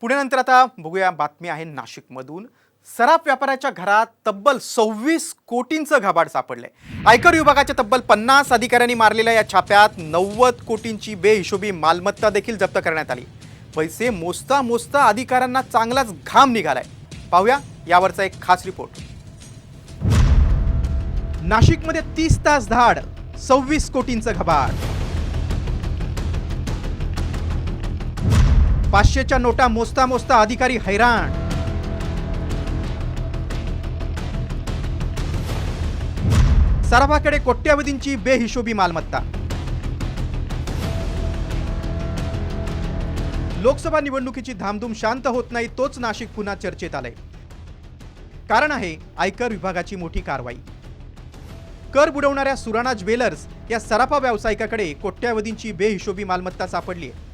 पुण्यानंतर आता बघूया बातमी आहे नाशिकमधून। सराफ व्यापाऱ्याच्या घरात तब्बल 26 कोटींचं घाबाड सापडलंय। आयकर विभागाच्या तब्बल 50 अधिकाऱ्यांनी मारलेल्या या छाप्यात 90 कोटींची बेहिशोबी मालमत्ता देखील जप्त करण्यात आली। पैसे मोजता मोजता अधिकाऱ्यांना चांगलाच घाम निघालाय। पाहूया यावरचा एक खास रिपोर्ट। नाशिकमध्ये 30 तास धाड, 26 कोटींचं घाबाड। 500च्या नोटा मोजता मोजता अधिकारी हैराण। सराफाकडे कोट्यावधींची बेहिशोबी मालमत्ता। लोकसभा निवडणुकीची धामधूम शांत होत नाही, तोच नाशिक पुन्हा चर्चेत आलंय। कारण आहे आयकर विभागाची मोठी कारवाई। कर बुडवणाऱ्या सुराणा ज्वेलर्स या सराफा व्यावसायिकाकडे कोट्यावधींची बेहिशोबी मालमत्ता सापडली आहे।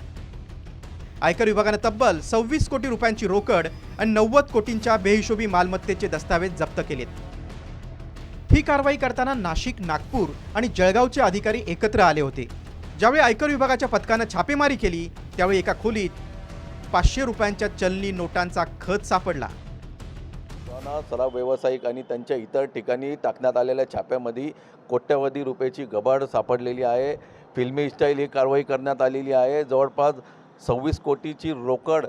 आयकर विभागाने तब्बल 26 कोटी रुपयांची रोकड आणि 90 कोटींच्या बेहिशोबी मालमत्तेचे दस्तावेज जप्त केलेत। ही कारवाई करताना नाशिक, नागपूर आणि जळगावचे अधिकारी एकत्र आले होते। ज्यावेळी आयकर विभागाच्या पथकाने छापेमारी केली त्यावेळी एका खोलीत 500 रुपयांच्या चलनी नोटांचा खच सापडला। सराफ व्यावसायिक आणि त्यांच्या इतर ठिकाणी टाकण्यात आलेल्या छाप्यामध्ये कोट्यवधी रुपयाची घबाड सापडलेली आहे। फिल्मी स्टाईल ही कारवाई करण्यात आलेली आहे। जवळपास 26 कोटीची रोकड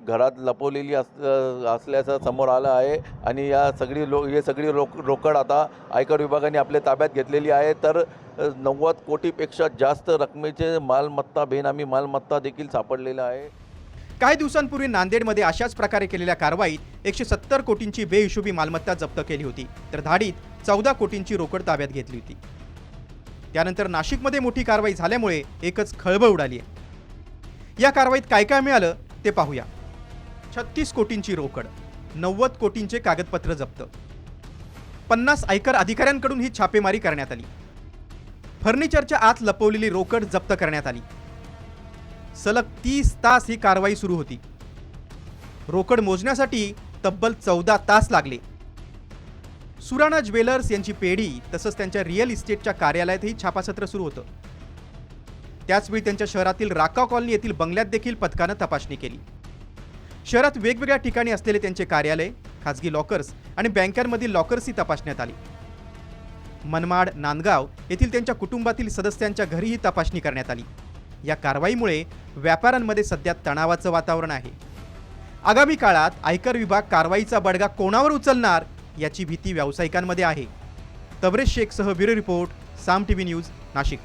घरात लपवलेली असल्याचं समोर आलं आहे आणि ही सगळी रोकड आता आयकर विभागाने आपल्या ताब्यात घेतलेली आहे। तर 90 कोटीपेक्षा जास्त रकमेचे मालमत्ता, बेनामी मालमत्ता देखील सापडलेला आहे। काही दिवसांपूर्वी नांदेडमध्ये अशाच प्रकारे केलेल्या कारवाईत 170 कोटींची बेहिशोबी मालमत्ता जप्त केली होती, तर धाडीत 14 कोटींची रोकड ताब्यात घेतली होती। त्यानंतर नाशिकमध्ये मोठी कारवाई झाल्यामुळे एकच खळबळ उडाली आहे। या कारवाईत काय काय मिळालं ते पाहूया। 36 कोटींची रोकड, 90 कोटींचे कागदपत्र जप्त, 50 आयकर अधिकाऱ्यांकडून ही छापेमारी करण्यात आली। फर्निचरच्या आत लपवलेली रोकड जप्त करण्यात आली। सलग 30 तास ही कारवाई सुरू होती। रोकड मोजण्यासाठी तब्बल 14 तास लागले। सुराणा ज्वेलर्स यांची पेढी तसंच त्यांच्या रिअल इस्टेटच्या कार्यालयातही छापासत्र सुरू होतं। त्याचवेळी त्यांच्या शहरातील राका कॉलनी येथील बंगल्यात देखील पथकानं तपासणी केली। शहरात वेगवेगळ्या ठिकाणी असलेले त्यांचे कार्यालय, खासगी लॉकर्स आणि बँकांमधील लॉकर्सही तपासण्यात आली। मनमाड, नांदगाव येथील त्यांच्या कुटुंबातील सदस्यांच्या घरीही तपासणी करण्यात आली। या कारवाईमुळे व्यापाऱ्यांमध्ये सध्या तणावाचं वातावरण आहे। आगामी काळात आयकर विभाग कारवाईचा बडगा कोणावर उचलणार याची भीती व्यावसायिकांमध्ये आहे। तबरेज शेखसह ब्युरो रिपोर्ट, साम टीव्ही न्यूज, नाशिक।